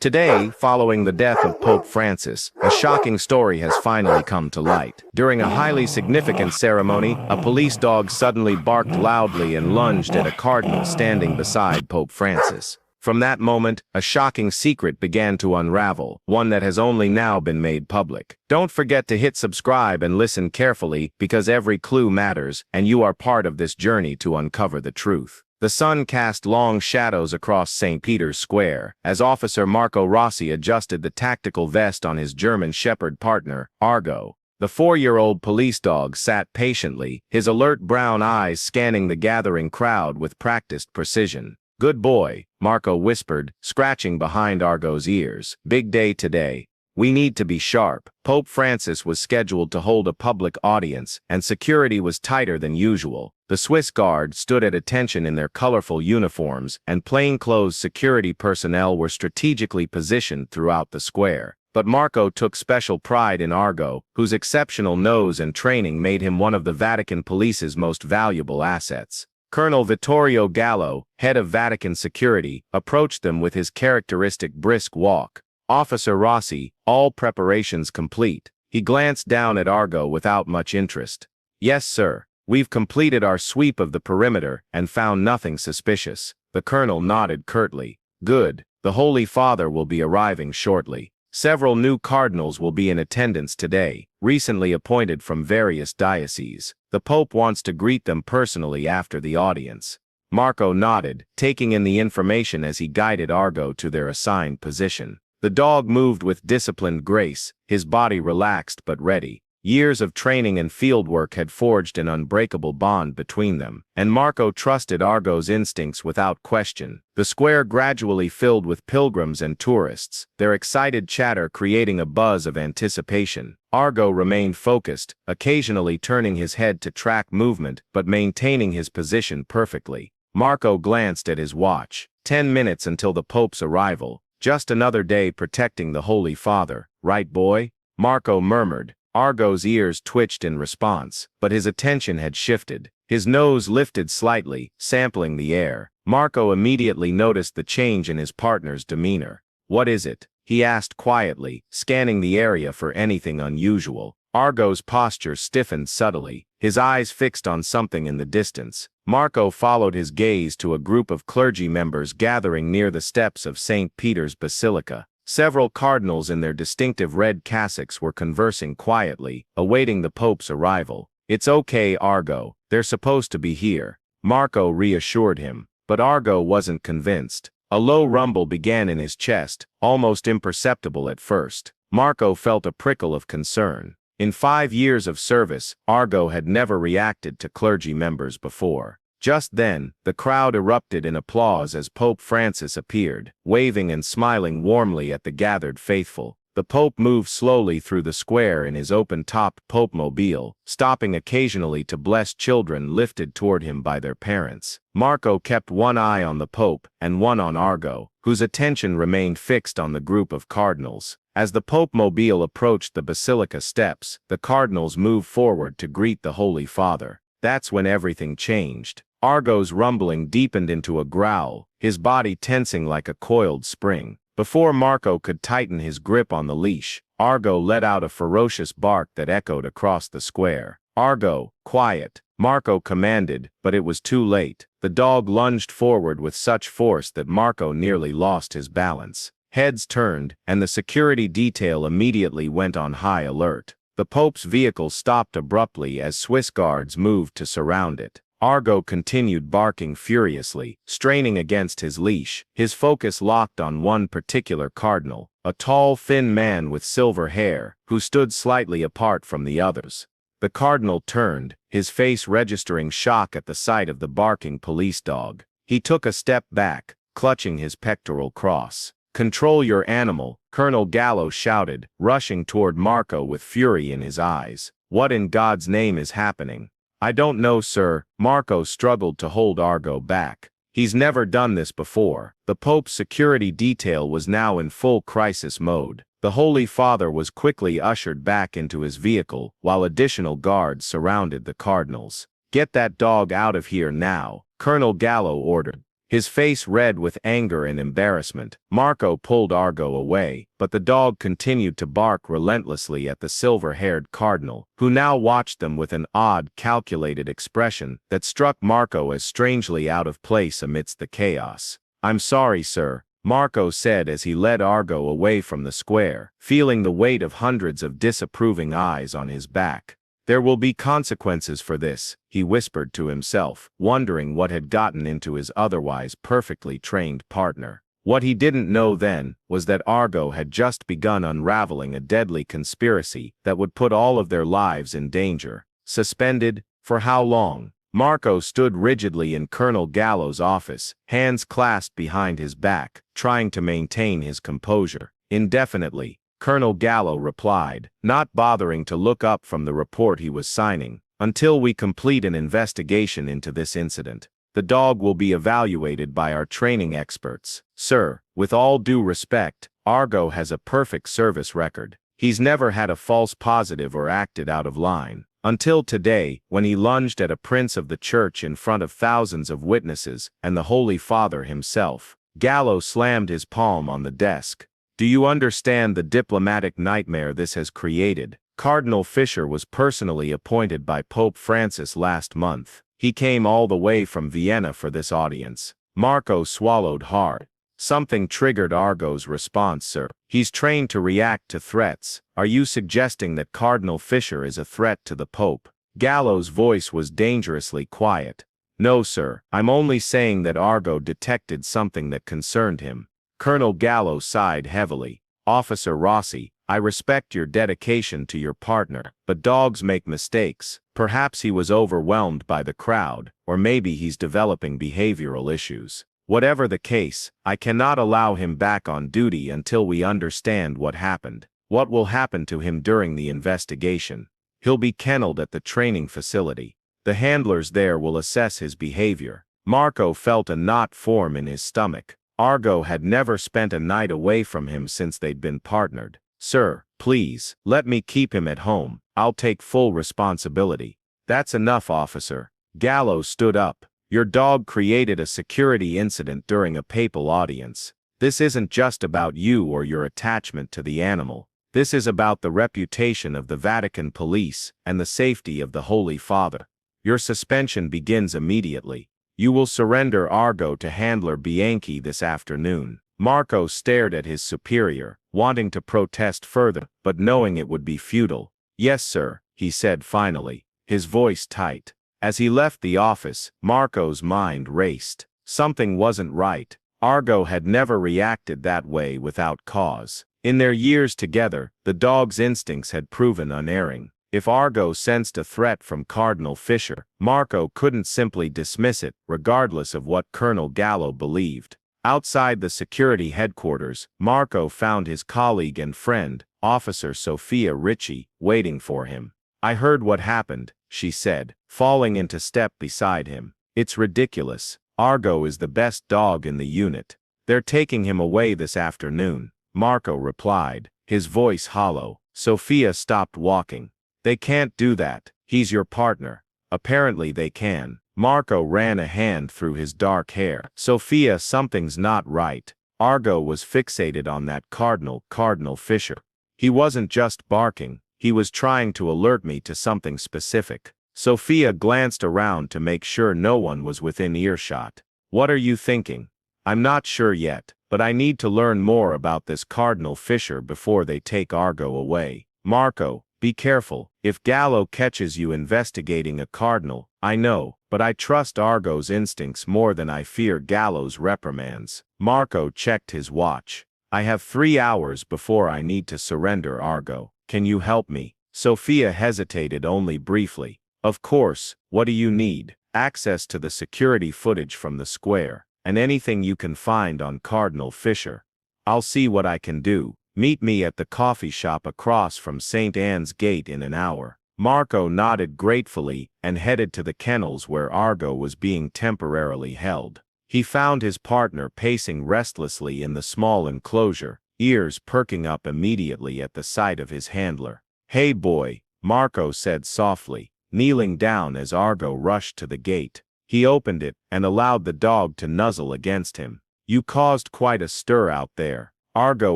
Today, following the death of Pope Francis, a shocking story has finally come to light. During a highly significant ceremony, a police dog suddenly barked loudly and lunged at a cardinal standing beside Pope Francis. From that moment, a shocking secret began to unravel, one that has only now been made public. Don't forget to hit subscribe and listen carefully, because every clue matters, and you are part of this journey to uncover the truth. The sun cast long shadows across St. Peter's Square, as Officer Marco Rossi adjusted the tactical vest on his German Shepherd partner, Argo. The 4-year-old police dog sat patiently, his alert brown eyes scanning the gathering crowd with practiced precision. "Good boy," Marco whispered, scratching behind Argo's ears. "Big day today. We need to be sharp." Pope Francis was scheduled to hold a public audience, and security was tighter than usual. The Swiss Guard stood at attention in their colorful uniforms, and plainclothes security personnel were strategically positioned throughout the square. But Marco took special pride in Argo, whose exceptional nose and training made him one of the Vatican police's most valuable assets. Colonel Vittorio Gallo, head of Vatican security, approached them with his characteristic brisk walk. "Officer Rossi, all preparations complete." He glanced down at Argo without much interest. "Yes, sir. We've completed our sweep of the perimeter and found nothing suspicious." The colonel nodded curtly. "Good. The Holy Father will be arriving shortly. Several new cardinals will be in attendance today, recently appointed from various dioceses. The Pope wants to greet them personally after the audience." Marco nodded, taking in the information as he guided Argo to their assigned position. The dog moved with disciplined grace, his body relaxed but ready. Years of training and fieldwork had forged an unbreakable bond between them, and Marco trusted Argo's instincts without question. The square gradually filled with pilgrims and tourists, their excited chatter creating a buzz of anticipation. Argo remained focused, occasionally turning his head to track movement but maintaining his position perfectly. Marco glanced at his watch. 10 minutes until the Pope's arrival. Just another day protecting the Holy Father, right boy? Marco murmured. Argo's ears twitched in response, but his attention had shifted. His nose lifted slightly, sampling the air. Marco immediately noticed the change in his partner's demeanor. "What is it?" he asked quietly, scanning the area for anything unusual. Argo's posture stiffened subtly, his eyes fixed on something in the distance. Marco followed his gaze to a group of clergy members gathering near the steps of St. Peter's Basilica. Several cardinals in their distinctive red cassocks were conversing quietly, awaiting the Pope's arrival. "It's okay, Argo, they're supposed to be here," Marco reassured him. But Argo wasn't convinced. A low rumble began in his chest, almost imperceptible at first. Marco felt a prickle of concern. In 5 years of service, Argo had never reacted to clergy members before. Just then, the crowd erupted in applause as Pope Francis appeared, waving and smiling warmly at the gathered faithful. The Pope moved slowly through the square in his open-topped Pope-mobile, stopping occasionally to bless children lifted toward him by their parents. Marco kept one eye on the Pope and one on Argo, whose attention remained fixed on the group of cardinals. As the Pope-mobile approached the basilica steps, the cardinals moved forward to greet the Holy Father. That's when everything changed. Argo's rumbling deepened into a growl, his body tensing like a coiled spring. Before Marco could tighten his grip on the leash, Argo let out a ferocious bark that echoed across the square. "Argo, quiet," Marco commanded, but it was too late. The dog lunged forward with such force that Marco nearly lost his balance. Heads turned, and the security detail immediately went on high alert. The Pope's vehicle stopped abruptly as Swiss guards moved to surround it. Argo continued barking furiously, straining against his leash, his focus locked on one particular cardinal, a tall, thin man with silver hair, who stood slightly apart from the others. The cardinal turned, his face registering shock at the sight of the barking police dog. He took a step back, clutching his pectoral cross. "Control your animal," Colonel Gallo shouted, rushing toward Marco with fury in his eyes. "What in God's name is happening?" "I don't know, sir." Marco struggled to hold Argo back. He's never done this before. The Pope's security detail was now in full crisis mode. The Holy Father was quickly ushered back into his vehicle, while additional guards surrounded the cardinals. "Get that dog out of here now," Colonel Gallo ordered. his face red with anger and embarrassment. Marco pulled Argo away, but the dog continued to bark relentlessly at the silver-haired cardinal, who now watched them with an odd, calculated expression that struck Marco as strangely out of place amidst the chaos. "I'm sorry, sir," Marco said as he led Argo away from the square, feeling the weight of hundreds of disapproving eyes on his back. "There will be consequences for this," he whispered to himself, wondering what had gotten into his otherwise perfectly trained partner. What he didn't know then was that Argo had just begun unraveling a deadly conspiracy that would put all of their lives in danger. Suspended? For how long? Marco stood rigidly in Colonel Gallo's office, hands clasped behind his back, trying to maintain his composure. "Indefinitely," Colonel Gallo replied, not bothering to look up from the report he was signing, "until we complete an investigation into this incident. The dog will be evaluated by our training experts. Sir, with all due respect, Argo has a perfect service record. He's never had a false positive or acted out of line. Until today, when he lunged at a prince of the church in front of thousands of witnesses and the Holy Father himself." Gallo slammed his palm on the desk. "Do you understand the diplomatic nightmare this has created? Cardinal Fisher was personally appointed by Pope Francis last month. He came all the way from Vienna for this audience." Marco swallowed hard. "Something triggered Argo's response, sir. He's trained to react to threats. Are you suggesting that Cardinal Fisher is a threat to the Pope?" Gallo's voice was dangerously quiet. "No, sir. I'm only saying that Argo detected something that concerned him." Colonel Gallo sighed heavily. "Officer Rossi, I respect your dedication to your partner, but dogs make mistakes. Perhaps he was overwhelmed by the crowd, or maybe he's developing behavioral issues. Whatever the case, I cannot allow him back on duty until we understand what happened. What will happen to him during the investigation? He'll be kennelled at the training facility. The handlers there will assess his behavior." Marco felt a knot form in his stomach. Argo had never spent a night away from him since they'd been partnered. "Sir, please, let me keep him at home. I'll take full responsibility." "That's enough, officer." Gallo stood up. "Your dog created a security incident during a papal audience. This isn't just about you or your attachment to the animal. This is about the reputation of the Vatican police and the safety of the Holy Father. Your suspension begins immediately. You will surrender Argo to handler Bianchi this afternoon." Marco stared at his superior, wanting to protest further, but knowing it would be futile. "Yes, sir," he said finally, his voice tight. As he left the office, Marco's mind raced. Something wasn't right. Argo had never reacted that way without cause. In their years together, the dog's instincts had proven unerring. If Argo sensed a threat from Cardinal Fisher, Marco couldn't simply dismiss it, regardless of what Colonel Gallo believed. Outside the security headquarters, Marco found his colleague and friend, Officer Sophia Ricci, waiting for him. "I heard what happened," she said, falling into step beside him. "It's ridiculous. Argo is the best dog in the unit. They're taking him away this afternoon," Marco replied, his voice hollow. Sophia stopped walking. "They can't do that. He's your partner." "Apparently they can." Marco ran a hand through his dark hair. "Sophia, something's not right. Argo was fixated on that Cardinal Fisher. He wasn't just barking, he was trying to alert me to something specific." Sophia glanced around to make sure no one was within earshot. "What are you thinking?" "I'm not sure yet, but I need to learn more about this Cardinal Fisher before they take Argo away." "Marco, be careful. If Gallo catches you investigating a cardinal, I know, but I trust Argo's instincts more than I fear Gallo's reprimands." Marco checked his watch. "I have 3 hours before I need to surrender Argo. Can you help me?" Sophia hesitated only briefly. "Of course, what do you need?" "Access to the security footage from the square, and anything you can find on Cardinal Fisher. I'll see what I can do. Meet me at the coffee shop across from St. Anne's Gate in an hour." Marco nodded gratefully and headed to the kennels where Argo was being temporarily held. He found his partner pacing restlessly in the small enclosure, ears perking up immediately at the sight of his handler. "Hey boy," Marco said softly, kneeling down as Argo rushed to the gate. He opened it and allowed the dog to nuzzle against him. "You caused quite a stir out there." Argo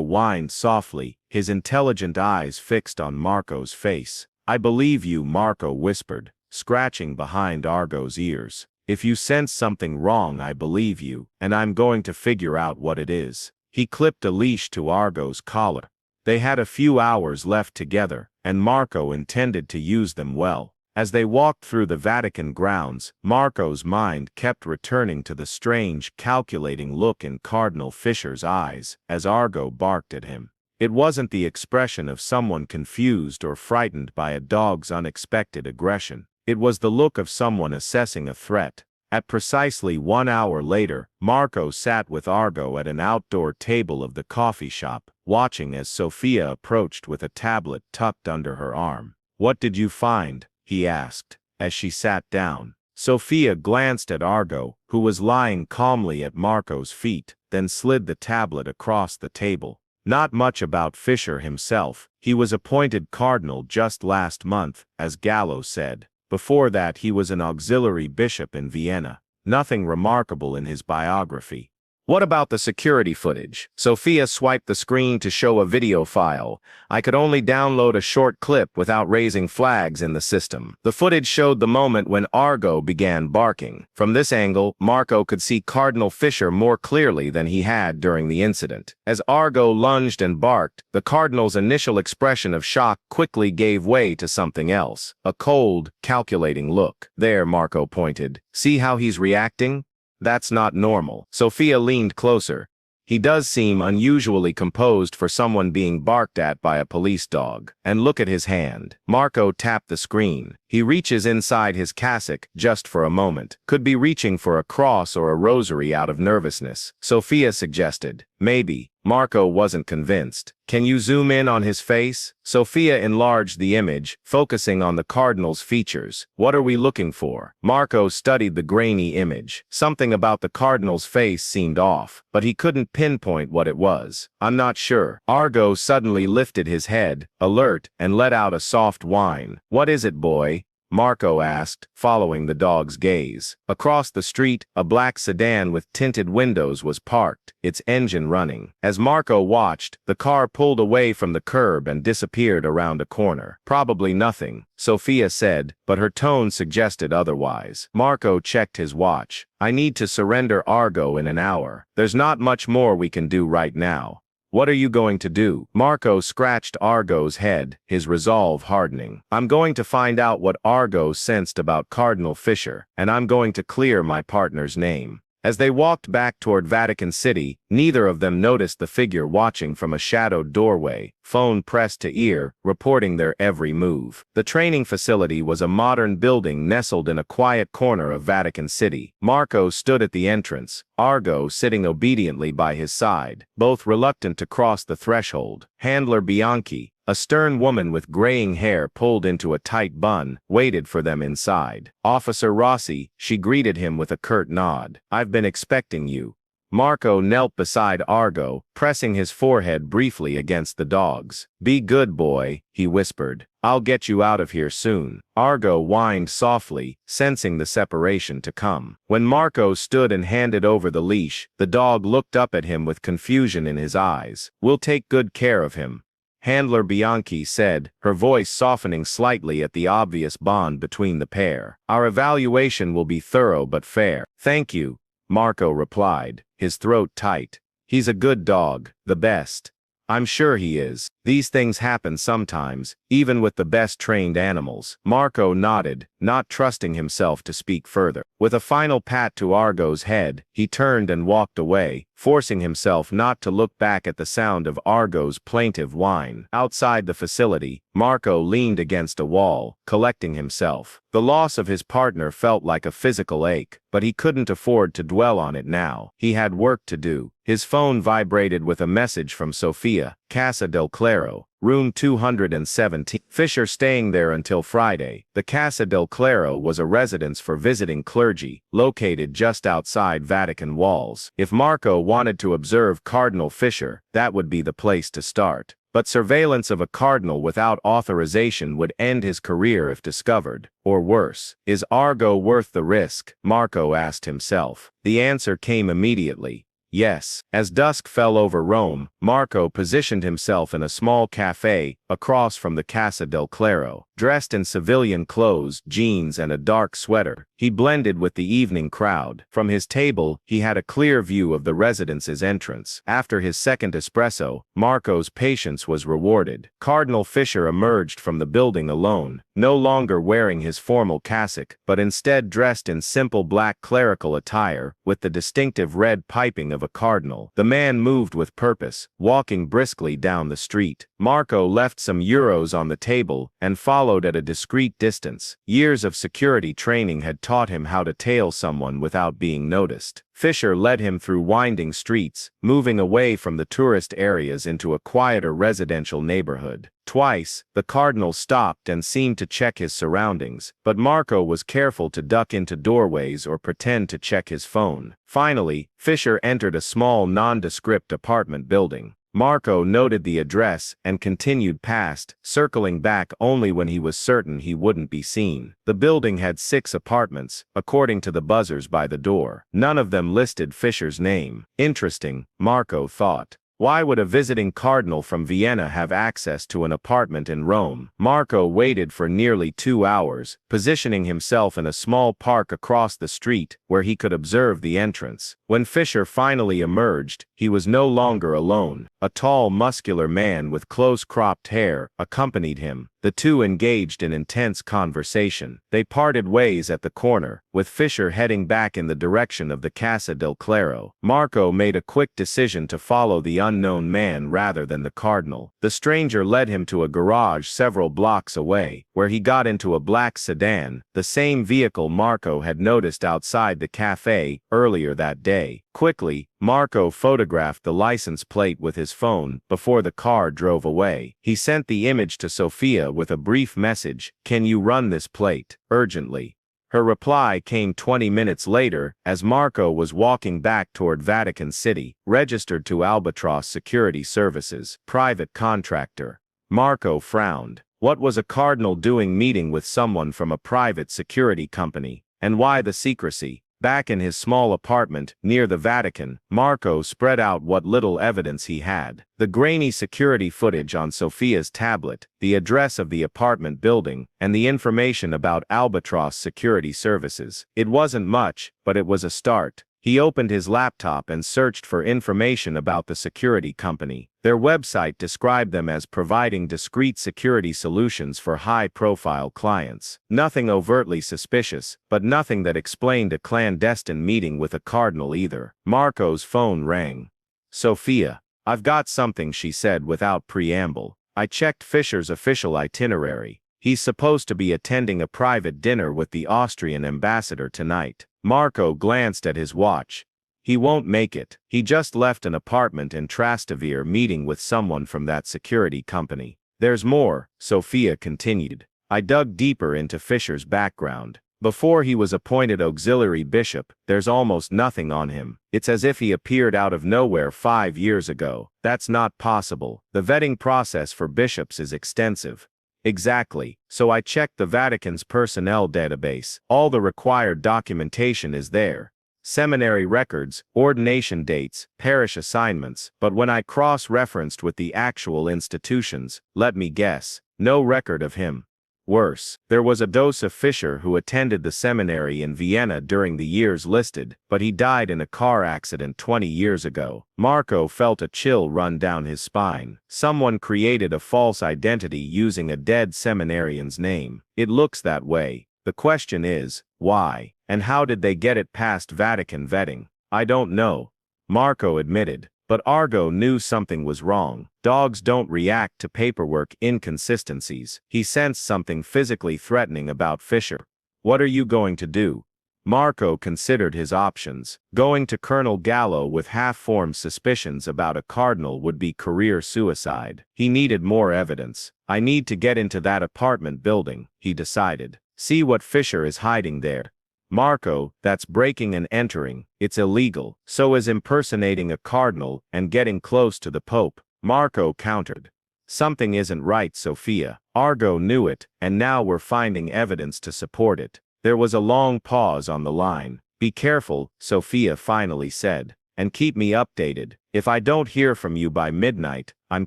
whined softly, his intelligent eyes fixed on Marco's face. "I believe you," Marco whispered, scratching behind Argo's ears. "If you sense something wrong, I believe you, and I'm going to figure out what it is." He clipped a leash to Argo's collar. They had a few hours left together, and Marco intended to use them well. As they walked through the Vatican grounds, Marco's mind kept returning to the strange, calculating look in Cardinal Fisher's eyes as Argo barked at him. It wasn't the expression of someone confused or frightened by a dog's unexpected aggression. It was the look of someone assessing a threat. At precisely 1 hour later, Marco sat with Argo at an outdoor table of the coffee shop, watching as Sophia approached with a tablet tucked under her arm. "What did you find?" he asked, as she sat down. Sophia glanced at Argo, who was lying calmly at Marco's feet, then slid the tablet across the table. "Not much about Fisher himself. He was appointed cardinal just last month, as Gallo said. Before that he was an auxiliary bishop in Vienna. Nothing remarkable in his biography." "What about the security footage?" Sophia swiped the screen to show a video file. "I could only download a short clip without raising flags in the system." The footage showed the moment when Argo began barking. From this angle, Marco could see Cardinal Fisher more clearly than he had during the incident. As Argo lunged and barked, the cardinal's initial expression of shock quickly gave way to something else. A cold, calculating look. "There," Marco pointed. "See how he's reacting? That's not normal." Sophia leaned closer. "He does seem unusually composed for someone being barked at by a police dog. And look at his hand." Marco tapped the screen. "He reaches inside his cassock just for a moment. Could be reaching for a cross or a rosary out of nervousness." Sophia suggested. "Maybe." Marco wasn't convinced. "Can you zoom in on his face?" Sophia enlarged the image, focusing on the cardinal's features. "What are we looking for?" Marco studied the grainy image. Something about the cardinal's face seemed off, but he couldn't pinpoint what it was. "I'm not sure." Argo suddenly lifted his head, alert, and let out a soft whine. "What is it, boy?" Marco asked, following the dog's gaze. Across the street, a black sedan with tinted windows was parked, its engine running. As Marco watched, the car pulled away from the curb and disappeared around a corner. "Probably nothing," Sophia said, but her tone suggested otherwise. Marco checked his watch. "I need to surrender Argo in an hour. There's not much more we can do right now." "What are you going to do?" Marco scratched Argo's head, his resolve hardening. "I'm going to find out what Argo sensed about Cardinal Fisher, and I'm going to clear my partner's name." As they walked back toward Vatican City, neither of them noticed the figure watching from a shadowed doorway, phone pressed to ear, reporting their every move. The training facility was a modern building nestled in a quiet corner of Vatican City. Marco stood at the entrance, Argo sitting obediently by his side, both reluctant to cross the threshold. Handler Bianchi, a stern woman with graying hair pulled into a tight bun, waited for them inside. Officer Rossi, she greeted him with a curt nod. "I've been expecting you." Marco knelt beside Argo, pressing his forehead briefly against the dog's. "Be good, boy," he whispered. "I'll get you out of here soon." Argo whined softly, sensing the separation to come. When Marco stood and handed over the leash, the dog looked up at him with confusion in his eyes. "We'll take good care of him," Handler Bianchi said, her voice softening slightly at the obvious bond between the pair. "Our evaluation will be thorough but fair." "Thank you," Marco replied, his throat tight. "He's a good dog, the best." "I'm sure he is. These things happen sometimes, even with the best trained animals." Marco nodded, not trusting himself to speak further. With a final pat to Argo's head, he turned and walked away, forcing himself not to look back at the sound of Argo's plaintive whine. Outside the facility, Marco leaned against a wall, collecting himself. The loss of his partner felt like a physical ache, but he couldn't afford to dwell on it now. He had work to do. His phone vibrated with a message from Sophia. "Casa del Claro. Room 217. Fisher staying there until Friday. The Casa del Claro was a residence for visiting clergy, located just outside Vatican walls. If Marco wanted to observe Cardinal Fisher, that would be the place to start. But surveillance of a cardinal without authorization would end his career if discovered. Or worse, is Argo worth the risk? Marco asked himself. The answer came immediately. Yes. As dusk fell over Rome, Marco positioned himself in a small cafe across from the Casa del Claro. Dressed in civilian clothes, jeans and a dark sweater, he blended with the evening crowd. From his table, he had a clear view of the residence's entrance. After his second espresso, Marco's patience was rewarded. Cardinal Fisher emerged from the building alone, no longer wearing his formal cassock, but instead dressed in simple black clerical attire, with the distinctive red piping of a cardinal. The man moved with purpose, walking briskly down the street. Marco left some euros on the table and followed at a discreet distance. Years of security training had taught him how to tail someone without being noticed. Fisher led him through winding streets, moving away from the tourist areas into a quieter residential neighborhood. Twice, the cardinal stopped and seemed to check his surroundings, but Marco was careful to duck into doorways or pretend to check his phone. Finally, Fisher entered a small nondescript apartment building. Marco noted the address and continued past, circling back only when he was certain he wouldn't be seen. The building had 6 apartments, according to the buzzers by the door. None of them listed Fisher's name. Interesting, Marco thought. Why would a visiting cardinal from Vienna have access to an apartment in Rome? Marco waited for nearly 2 hours, positioning himself in a small park across the street where he could observe the entrance. When Fisher finally emerged, he was no longer alone. A tall, muscular man with close-cropped hair accompanied him. The two engaged in intense conversation. They parted ways at the corner, with Fisher heading back in the direction of the Casa del Claro. Marco made a quick decision to follow the unknown man rather than the cardinal. The stranger led him to a garage several blocks away, where he got into a black sedan, the same vehicle Marco had noticed outside the cafe earlier that day. Quickly, Marco photographed the license plate with his phone before the car drove away. He sent the image to Sophia with a brief message, "Can you run this plate?" urgently. Her reply came 20 minutes later as Marco was walking back toward Vatican City, registered to Albatross Security Services, private contractor. Marco frowned. What was a cardinal doing meeting with someone from a private security company? And why the secrecy? Back in his small apartment, near the Vatican, Marco spread out what little evidence he had. The grainy security footage on Sophia's tablet, the address of the apartment building, and the information about Albatross Security Services. It wasn't much, but it was a start. He opened his laptop and searched for information about the security company. Their website described them as providing discreet security solutions for high-profile clients. Nothing overtly suspicious, but nothing that explained a clandestine meeting with a cardinal either. Marco's phone rang. "Sophia, I've got something," she said without preamble. "I checked Fisher's official itinerary. He's supposed to be attending a private dinner with the Austrian ambassador tonight." Marco glanced at his watch. "He won't make it. He just left an apartment in Trastevere meeting with someone from that security company." "There's more," Sophia continued. "I dug deeper into Fisher's background. Before he was appointed auxiliary bishop, there's almost nothing on him. It's as if he appeared out of nowhere 5 years ago. That's not possible. The vetting process for bishops is extensive." "Exactly. So I checked the Vatican's personnel database. All the required documentation is there. Seminary records, ordination dates, parish assignments, but when I cross-referenced with the actual institutions, let me guess, no record of him. Worse, there was a dose of Fisher who attended the seminary in Vienna during the years listed, but he died in a car accident 20 years ago." Marco felt a chill run down his spine. Someone created a false identity using a dead seminarian's name. It looks that way. The question is, why? And how did they get it past Vatican vetting? "I don't know," Marco admitted. But Argo knew something was wrong. Dogs don't react to paperwork inconsistencies. He sensed something physically threatening about Fisher. "What are you going to do?" Marco considered his options. Going to Colonel Gallo with half-formed suspicions about a cardinal would be career suicide. He needed more evidence. I need to get into that apartment building, he decided. See what Fisher is hiding there. Marco, that's breaking and entering. It's illegal. So is impersonating a cardinal and getting close to the Pope, Marco countered. Something isn't right, Sophia. Argo knew it, and now we're finding evidence to support it. There was a long pause on the line. Be careful, Sophia finally said, and keep me updated. If I don't hear from you by midnight, I'm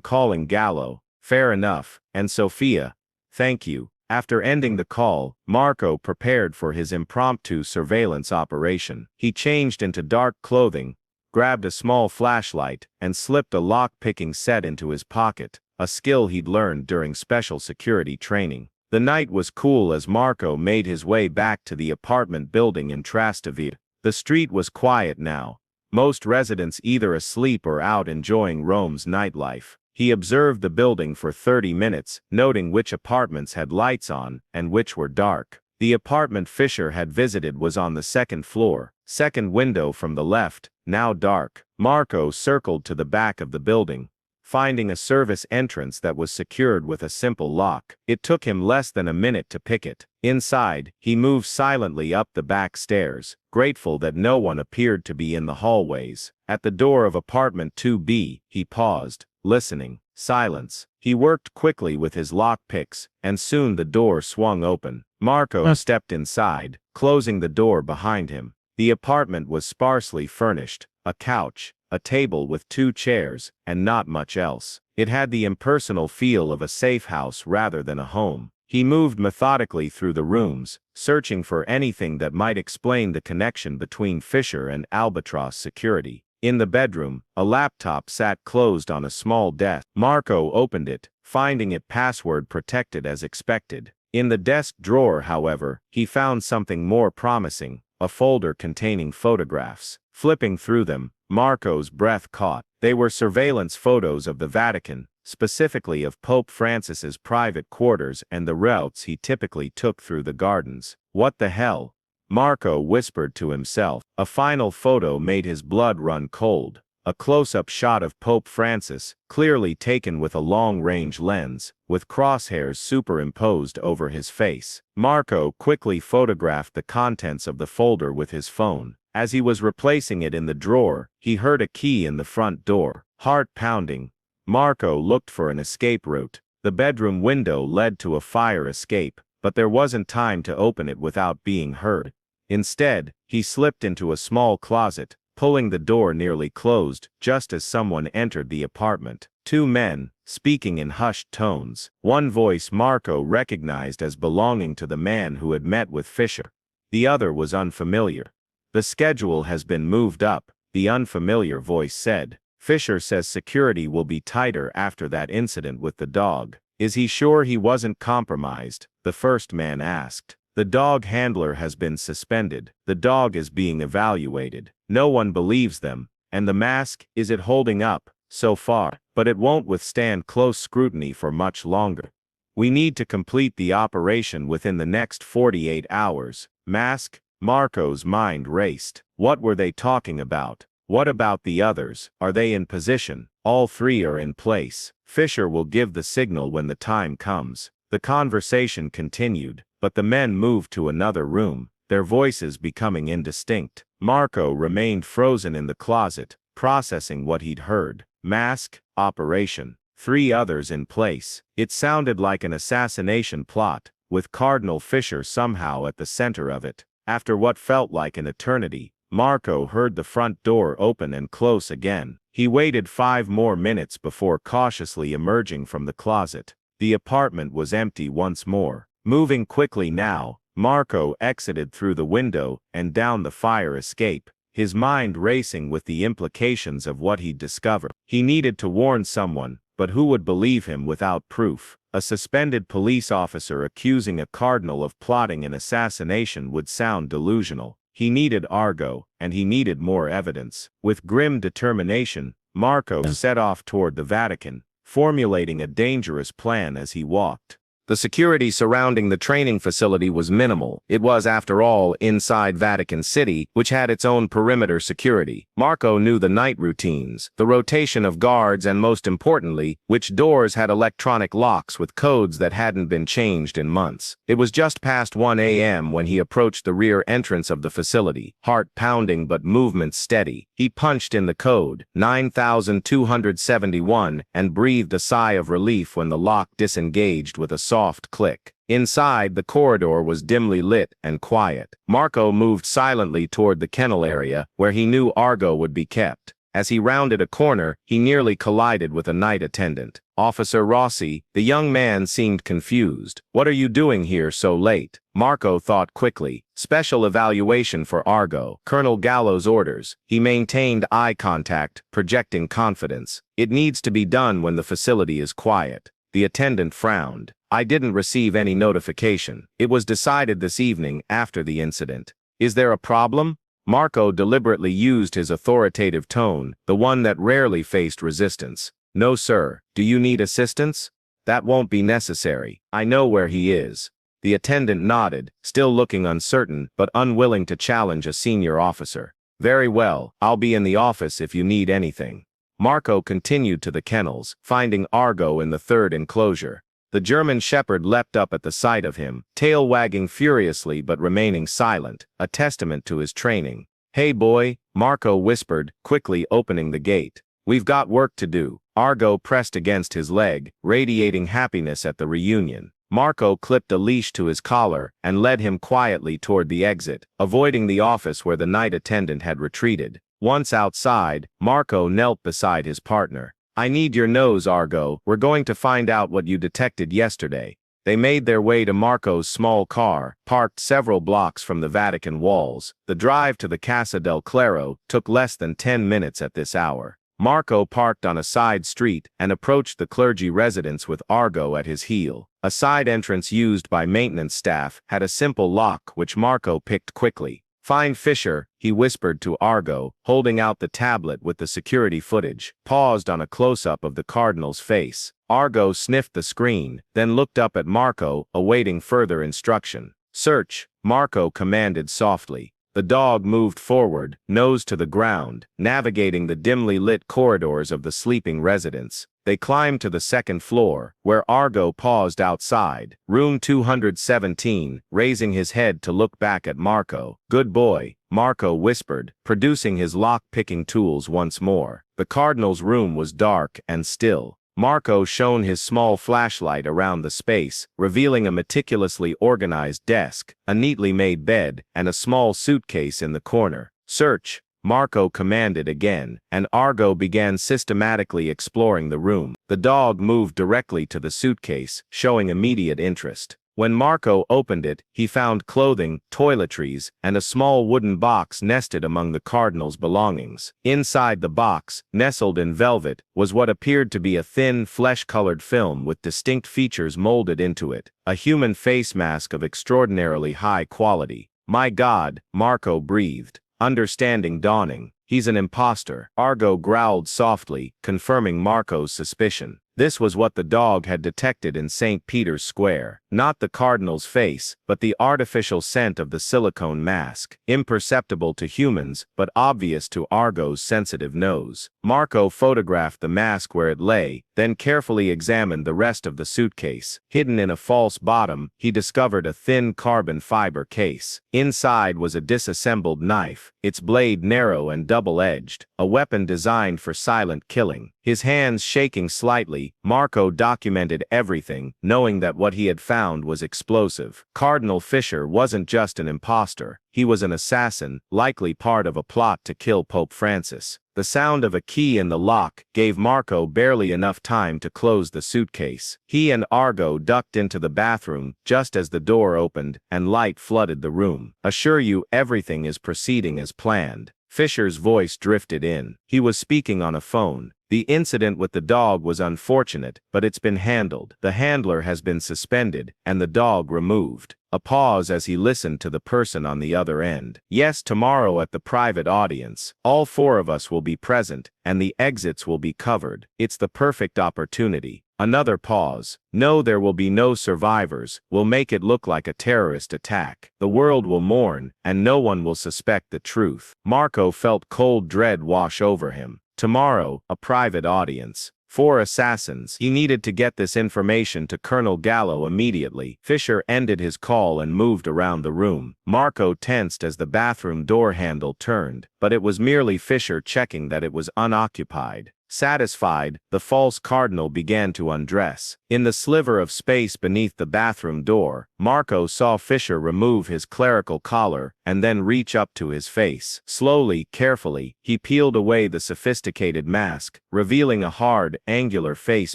calling Gallo. Fair enough. And Sophia, thank you. After ending the call, Marco prepared for his impromptu surveillance operation. He changed into dark clothing, grabbed a small flashlight, and slipped a lock-picking set into his pocket, a skill he'd learned during special security training. The night was cool as Marco made his way back to the apartment building in Trastevere. The street was quiet now, most residents either asleep or out enjoying Rome's nightlife. He observed the building for 30 minutes, noting which apartments had lights on and which were dark. The apartment Fisher had visited was on the second floor, second window from the left, now dark. Marco circled to the back of the building, finding a service entrance that was secured with a simple lock. It took him less than a minute to pick it. Inside, he moved silently up the back stairs, grateful that no one appeared to be in the hallways. At the door of apartment 2B, he paused, listening. Silence. He worked quickly with his lockpicks, and soon the door swung open. Marco stepped inside, closing the door behind him. The apartment was sparsely furnished, a couch, a table with 2 chairs, and not much else. It had the impersonal feel of a safe house rather than a home. He moved methodically through the rooms, searching for anything that might explain the connection between Fisher and Albatross security. In the bedroom, a laptop sat closed on a small desk. Marco opened it, finding it password protected as expected. In the desk drawer, however, he found something more promising, a folder containing photographs. Flipping through them, Marco's breath caught. They were surveillance photos of the Vatican, specifically of Pope Francis's private quarters and the routes he typically took through the gardens. What the hell? Marco whispered to himself. A final photo made his blood run cold. A close-up shot of Pope Francis, clearly taken with a long-range lens, with crosshairs superimposed over his face. Marco quickly photographed the contents of the folder with his phone. As he was replacing it in the drawer, he heard a key in the front door. Heart pounding, Marco looked for an escape route. The bedroom window led to a fire escape, but there wasn't time to open it without being heard. Instead, he slipped into a small closet, pulling the door nearly closed just as someone entered the apartment. 2 men, speaking in hushed tones. One voice Marco recognized as belonging to the man who had met with Fisher. The other was unfamiliar. The schedule has been moved up, the unfamiliar voice said. Fisher says security will be tighter after that incident with the dog. Is he sure he wasn't compromised? The first man asked. The dog handler has been suspended. The dog is being evaluated. No one believes them. And the mask, is it holding up? So far. But it won't withstand close scrutiny for much longer. We need to complete the operation within the next 48 hours. Mask? Marco's mind raced. What were they talking about? What about the others? Are they in position? All 3 are in place. Fisher will give the signal when the time comes. The conversation continued, but the men moved to another room, their voices becoming indistinct. Marco remained frozen in the closet, processing what he'd heard. Mask, operation. 3 others in place. It sounded like an assassination plot, with Cardinal Fisher somehow at the center of it. After what felt like an eternity, Marco heard the front door open and close again. He waited 5 more minutes before cautiously emerging from the closet. The apartment was empty once more. Moving quickly now, Marco exited through the window and down the fire escape, his mind racing with the implications of what he'd discovered. He needed to warn someone, but who would believe him without proof? A suspended police officer accusing a cardinal of plotting an assassination would sound delusional. He needed Argo, and he needed more evidence. With grim determination, Marco set off toward the Vatican, formulating a dangerous plan as he walked. The security surrounding the training facility was minimal. It was, after all, inside Vatican City, which had its own perimeter security. Marco knew the night routines, the rotation of guards, and most importantly, which doors had electronic locks with codes that hadn't been changed in months. It was just past 1 a.m. when he approached the rear entrance of the facility, heart pounding but movements steady. He punched in the code, 9271, and breathed a sigh of relief when the lock disengaged with a soft click. Inside, the corridor was dimly lit and quiet. Marco moved silently toward the kennel area, where he knew Argo would be kept. As he rounded a corner, he nearly collided with a night attendant. Officer Rossi, the young man seemed confused. "What are you doing here so late?" Marco thought quickly. "Special evaluation for Argo. Colonel Gallo's orders." He maintained eye contact, projecting confidence. "It needs to be done when the facility is quiet." The attendant frowned. "I didn't receive any notification. It was decided this evening after the incident." "Is there a problem?" Marco deliberately used his authoritative tone, the one that rarely faced resistance. "No, sir. Do you need assistance?" "That won't be necessary. I know where he is." The attendant nodded, still looking uncertain but unwilling to challenge a senior officer. "Very well. I'll be in the office if you need anything." Marco continued to the kennels, finding Argo in the third enclosure. The German shepherd leapt up at the sight of him, tail wagging furiously but remaining silent, a testament to his training. "Hey boy," Marco whispered, quickly opening the gate. "We've got work to do." Argo pressed against his leg, radiating happiness at the reunion. Marco clipped a leash to his collar and led him quietly toward the exit, avoiding the office where the night attendant had retreated. Once outside, Marco knelt beside his partner. "I need your nose, Argo. We're going to find out what you detected yesterday." They made their way to Marco's small car, parked several blocks from the Vatican walls. The drive to the Casa del Clero took less than 10 minutes at this hour. Marco parked on a side street and approached the clergy residence with Argo at his heel. A side entrance used by maintenance staff had a simple lock which Marco picked quickly. "Find Fisher," he whispered to Argo, holding out the tablet with the security footage, paused on a close-up of the cardinal's face. Argo sniffed the screen, then looked up at Marco, awaiting further instruction. "Search," Marco commanded softly. The dog moved forward, nose to the ground, navigating the dimly lit corridors of the sleeping residence. They climbed to the second floor, where Argo paused outside. "Room 217, raising his head to look back at Marco. "Good boy," Marco whispered, producing his lock-picking tools once more. The cardinal's room was dark and still. Marco shone his small flashlight around the space, revealing a meticulously organized desk, a neatly made bed, and a small suitcase in the corner. "Search," Marco commanded again, and Argo began systematically exploring the room. The dog moved directly to the suitcase, showing immediate interest. When Marco opened it, he found clothing, toiletries, and a small wooden box nested among the cardinal's belongings. Inside the box, nestled in velvet, was what appeared to be a thin, flesh-colored film with distinct features molded into it, a human face mask of extraordinarily high quality. "My God," Marco breathed, understanding dawning. "He's an imposter." Argo growled softly, confirming Marco's suspicion. This was what the dog had detected in St. Peter's Square. Not the cardinal's face, but the artificial scent of the silicone mask. Imperceptible to humans, but obvious to Argo's sensitive nose. Marco photographed the mask where it lay, then carefully examined the rest of the suitcase. Hidden in a false bottom, he discovered a thin carbon fiber case. Inside was a disassembled knife, its blade narrow and double-edged, a weapon designed for silent killing. His hands shaking slightly, Marco documented everything, knowing that what he had found was explosive. Cardinal Fisher wasn't just an imposter. He was an assassin, likely part of a plot to kill Pope Francis. The sound of a key in the lock gave Marco barely enough time to close the suitcase. He and Argo ducked into the bathroom just as the door opened and light flooded the room. "Assure you everything is proceeding as planned." Fisher's voice drifted in. He was speaking on a phone. "The incident with the dog was unfortunate, but it's been handled. The handler has been suspended, and the dog removed." A pause as he listened to the person on the other end. "Yes, tomorrow at the private audience. All 4 of us will be present, and the exits will be covered. It's the perfect opportunity." Another pause. No, there will be no survivors. We'll make it look like a terrorist attack. The world will mourn, and no one will suspect the truth. Marco felt cold dread wash over him. Tomorrow, a private audience. 4 assassins. He needed to get this information to Colonel Gallo immediately. Fisher ended his call and moved around the room. Marco tensed as the bathroom door handle turned, but it was merely Fisher checking that it was unoccupied. Satisfied, the false cardinal began to undress. In the sliver of space beneath the bathroom door, Marco saw Fisher remove his clerical collar and then reach up to his face. Slowly, carefully, he peeled away the sophisticated mask, revealing a hard, angular face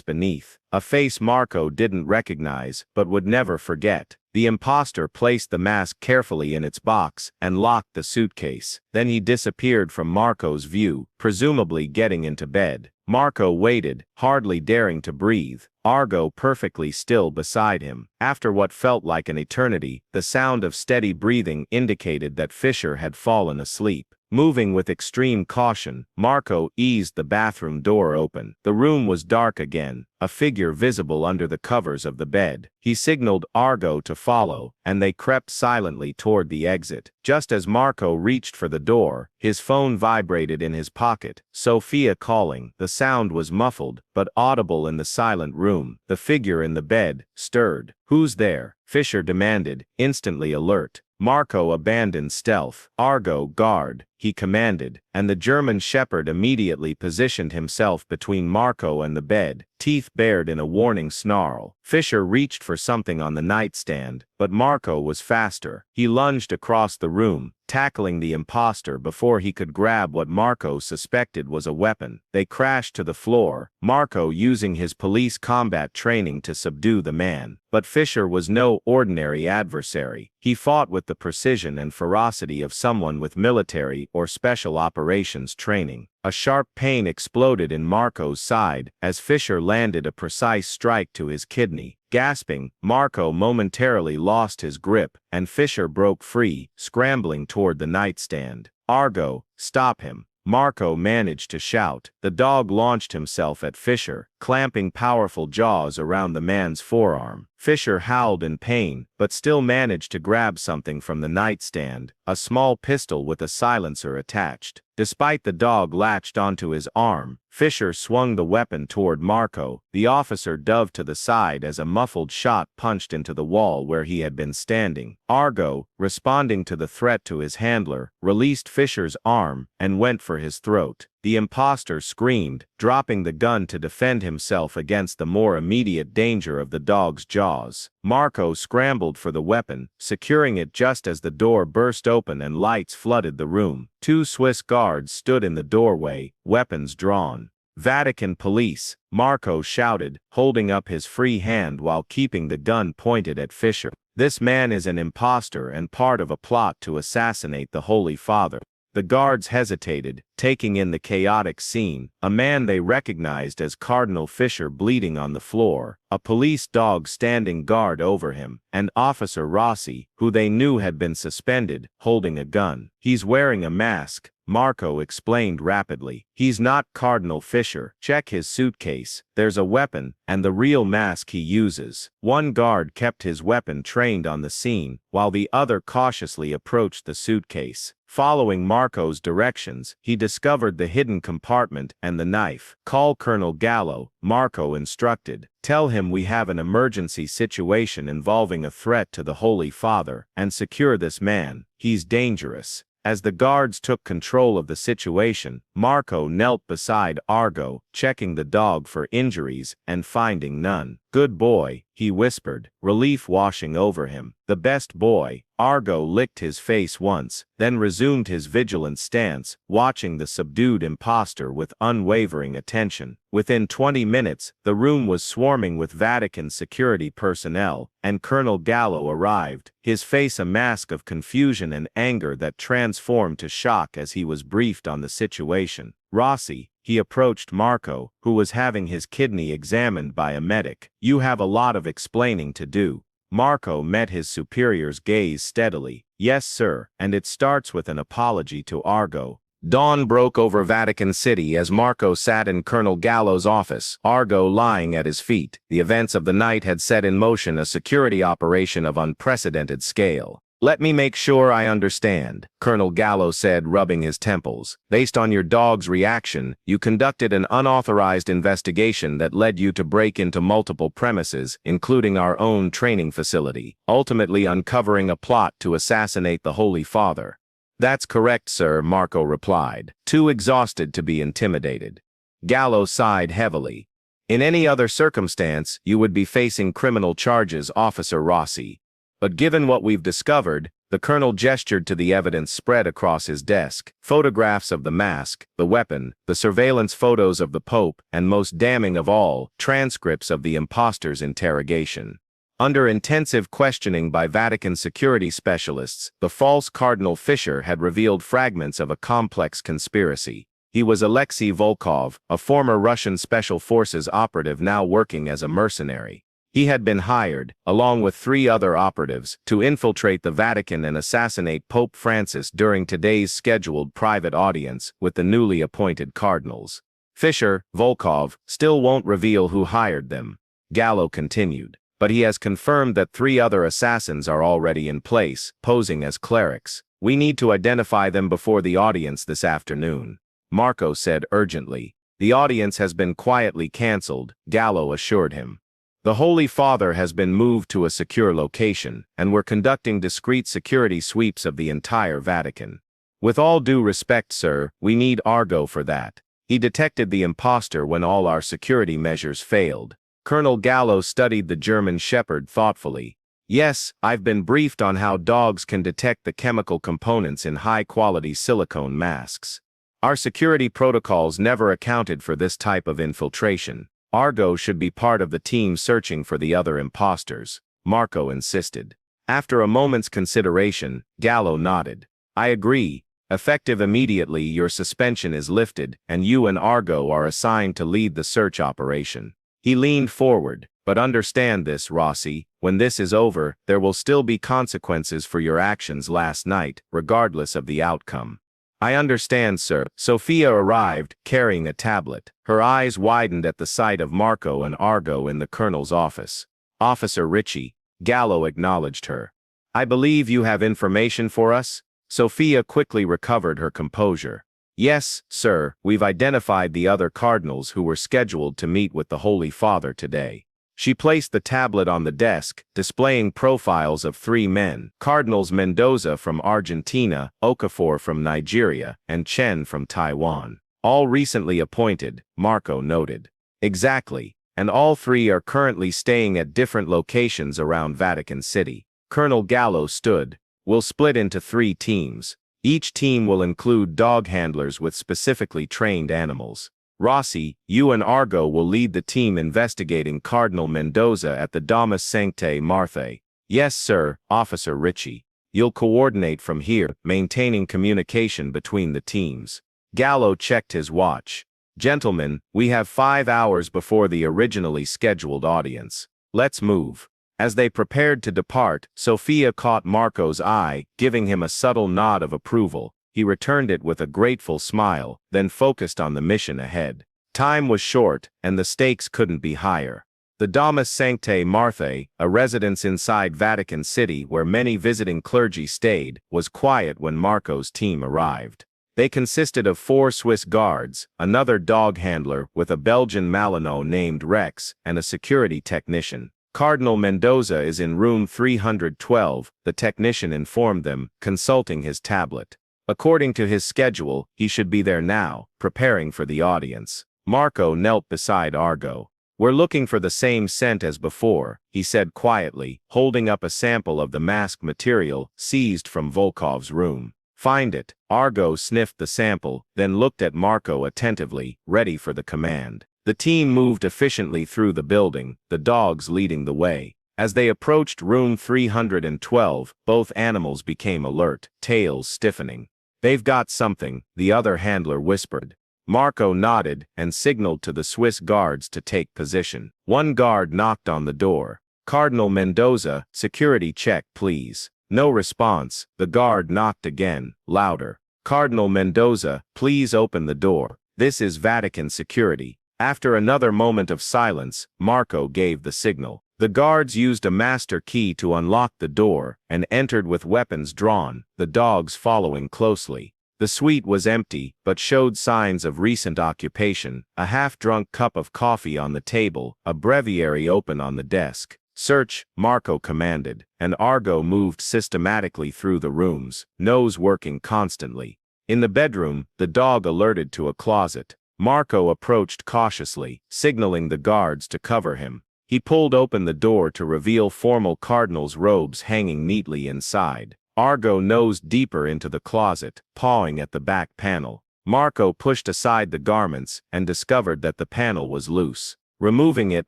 beneath. A face Marco didn't recognize, but would never forget. The imposter placed the mask carefully in its box and locked the suitcase. Then he disappeared from Marco's view, presumably getting into bed. Marco waited, hardly daring to breathe, Argo perfectly still beside him. After what felt like an eternity, the sound of steady breathing indicated that Fisher had fallen asleep. Moving with extreme caution, Marco eased the bathroom door open. The room was dark again, a figure visible under the covers of the bed. He signaled Argo to follow, and they crept silently toward the exit. Just as Marco reached for the door, his phone vibrated in his pocket. Sophia calling. The sound was muffled, but audible in the silent room. The figure in the bed stirred. "Who's there?" Fisher demanded, instantly alert. Marco abandoned stealth. "Argo, guard," he commanded, and the German shepherd immediately positioned himself between Marco and the bed, teeth bared in a warning snarl. Fisher reached for something on the nightstand, but Marco was faster. He lunged across the room, tackling the imposter before he could grab what Marco suspected was a weapon. They crashed to the floor, Marco using his police combat training to subdue the man. But Fisher was no ordinary adversary. He fought with the precision and ferocity of someone with military or special operations training. A sharp pain exploded in Marco's side as Fisher landed a precise strike to his kidney. Gasping, Marco momentarily lost his grip, and Fisher broke free, scrambling toward the nightstand. "Argo, stop him!" Marco managed to shout. The dog launched himself at Fisher, clamping powerful jaws around the man's forearm. Fisher howled in pain, but still managed to grab something from the nightstand, a small pistol with a silencer attached. Despite the dog latched onto his arm, Fisher swung the weapon toward Marco. The officer dove to the side as a muffled shot punched into the wall where he had been standing. Argo, responding to the threat to his handler, released Fisher's arm and went for his throat. The imposter screamed, dropping the gun to defend himself against the more immediate danger of the dog's jaws. Marco scrambled for the weapon, securing it just as the door burst open and lights flooded the room. 2 Swiss guards stood in the doorway, weapons drawn. "Vatican police," Marco shouted, holding up his free hand while keeping the gun pointed at Fisher. "This man is an imposter and part of a plot to assassinate the Holy Father." The guards hesitated, taking in the chaotic scene. A man they recognized as Cardinal Fisher bleeding on the floor, a police dog standing guard over him, and Officer Rossi, who they knew had been suspended, holding a gun. "He's wearing a mask," Marco explained rapidly. "He's not Cardinal Fisher. Check his suitcase. There's a weapon, and the real mask he uses." One guard kept his weapon trained on the scene, while the other cautiously approached the suitcase. Following Marco's directions, he discovered the hidden compartment and the knife. "Call Colonel Gallo," Marco instructed. "Tell him we have an emergency situation involving a threat to the Holy Father, and secure this man. He's dangerous." As the guards took control of the situation, Marco knelt beside Argo, checking the dog for injuries and finding none. "Good boy," he whispered, relief washing over him. "The best boy." Argo licked his face once, then resumed his vigilant stance, watching the subdued imposter with unwavering attention. Within 20 minutes, the room was swarming with Vatican security personnel, and Colonel Gallo arrived, his face a mask of confusion and anger that transformed to shock as he was briefed on the situation. "Rossi," he approached Marco, who was having his kidney examined by a medic. "You have a lot of explaining to do." Marco met his superior's gaze steadily. "Yes, sir, and it starts with an apology to Argo." Dawn broke over Vatican City as Marco sat in Colonel Gallo's office, Argo lying at his feet. The events of the night had set in motion a security operation of unprecedented scale. "Let me make sure I understand," Colonel Gallo said, rubbing his temples. "Based on your dog's reaction, you conducted an unauthorized investigation that led you to break into multiple premises, including our own training facility, ultimately uncovering a plot to assassinate the Holy Father." "That's correct, sir," Marco replied, too exhausted to be intimidated. Gallo sighed heavily. "In any other circumstance, you would be facing criminal charges, Officer Rossi. But given what we've discovered," the colonel gestured to the evidence spread across his desk, photographs of the mask, the weapon, the surveillance photos of the Pope, and most damning of all, transcripts of the impostor's interrogation. Under intensive questioning by Vatican security specialists, the false Cardinal Fisher had revealed fragments of a complex conspiracy. He was Alexei Volkov, a former Russian Special Forces operative now working as a mercenary. He had been hired, along with 3 other operatives, to infiltrate the Vatican and assassinate Pope Francis during today's scheduled private audience with the newly appointed cardinals. Fisher, Volkov, still won't reveal who hired them, Gallo continued. But he has confirmed that 3 other assassins are already in place, posing as clerics. "We need to identify them before the audience this afternoon," Marco said urgently. "The audience has been quietly cancelled," Gallo assured him. "The Holy Father has been moved to a secure location, and we're conducting discreet security sweeps of the entire Vatican. With all due respect, sir, we need Argo for that. He detected the impostor when all our security measures failed." Colonel Gallo studied the German shepherd thoughtfully. "Yes, I've been briefed on how dogs can detect the chemical components in high-quality silicone masks. Our security protocols never accounted for this type of infiltration. Argo should be part of the team searching for the other imposters," Marco insisted. After a moment's consideration, Gallo nodded. "I agree. Effective immediately, your suspension is lifted, and you and Argo are assigned to lead the search operation." He leaned forward. "But understand this, Rossi, when this is over, there will still be consequences for your actions last night, regardless of the outcome." "I understand, sir." Sophia arrived, carrying a tablet. Her eyes widened at the sight of Marco and Argo in the colonel's office. "Officer Ritchie," Gallo acknowledged her. "I believe you have information for us?" Sophia quickly recovered her composure. "Yes, sir, we've identified the other cardinals who were scheduled to meet with the Holy Father today." She placed the tablet on the desk, displaying profiles of 3 men, Cardinals Mendoza from Argentina, Okafor from Nigeria, and Chen from Taiwan. "All recently appointed," Marco noted. "Exactly, and all 3 are currently staying at different locations around Vatican City." Colonel Gallo stood. "We'll split into 3 teams. Each team will include dog handlers with specifically trained animals. Rossi, you and Argo will lead the team investigating Cardinal Mendoza at the Domus Sanctae Marthae." "Yes, sir, Officer Ritchie. You'll coordinate from here, maintaining communication between the teams." Gallo checked his watch. "Gentlemen, we have 5 hours before the originally scheduled audience. Let's move." As they prepared to depart, Sophia caught Marco's eye, giving him a subtle nod of approval. He returned it with a grateful smile, then focused on the mission ahead. Time was short, and the stakes couldn't be higher. The Domus Sanctae Marthae, a residence inside Vatican City where many visiting clergy stayed, was quiet when Marco's team arrived. They consisted of 4 Swiss guards, another dog handler with a Belgian Malinois named Rex, and a security technician. "Cardinal Mendoza is in room 312, the technician informed them, consulting his tablet. According to his schedule, he should be there now, preparing for the audience. Marco knelt beside Argo. "We're looking for the same scent as before," he said quietly, holding up a sample of the mask material seized from Volkov's room. "Find it." Argo sniffed the sample, then looked at Marco attentively, ready for the command. The team moved efficiently through the building, the dogs leading the way. As they approached room 312, both animals became alert, tails stiffening. "They've got something," the other handler whispered. Marco nodded and signaled to the Swiss guards to take position. One guard knocked on the door. "Cardinal Mendoza, security check please." No response. The guard knocked again, louder. Cardinal Mendoza, please open the door. This is Vatican security. After another moment of silence, Marco gave the signal. The guards used a master key to unlock the door and entered with weapons drawn, the dogs following closely. The suite was empty, but showed signs of recent occupation, a half-drunk cup of coffee on the table, a breviary open on the desk. Search, Marco commanded, and Argo moved systematically through the rooms, nose working constantly. In the bedroom, the dog alerted to a closet. Marco approached cautiously, signaling the guards to cover him. He pulled open the door to reveal formal cardinal's robes hanging neatly inside. Argo nosed deeper into the closet, pawing at the back panel. Marco pushed aside the garments and discovered that the panel was loose. Removing it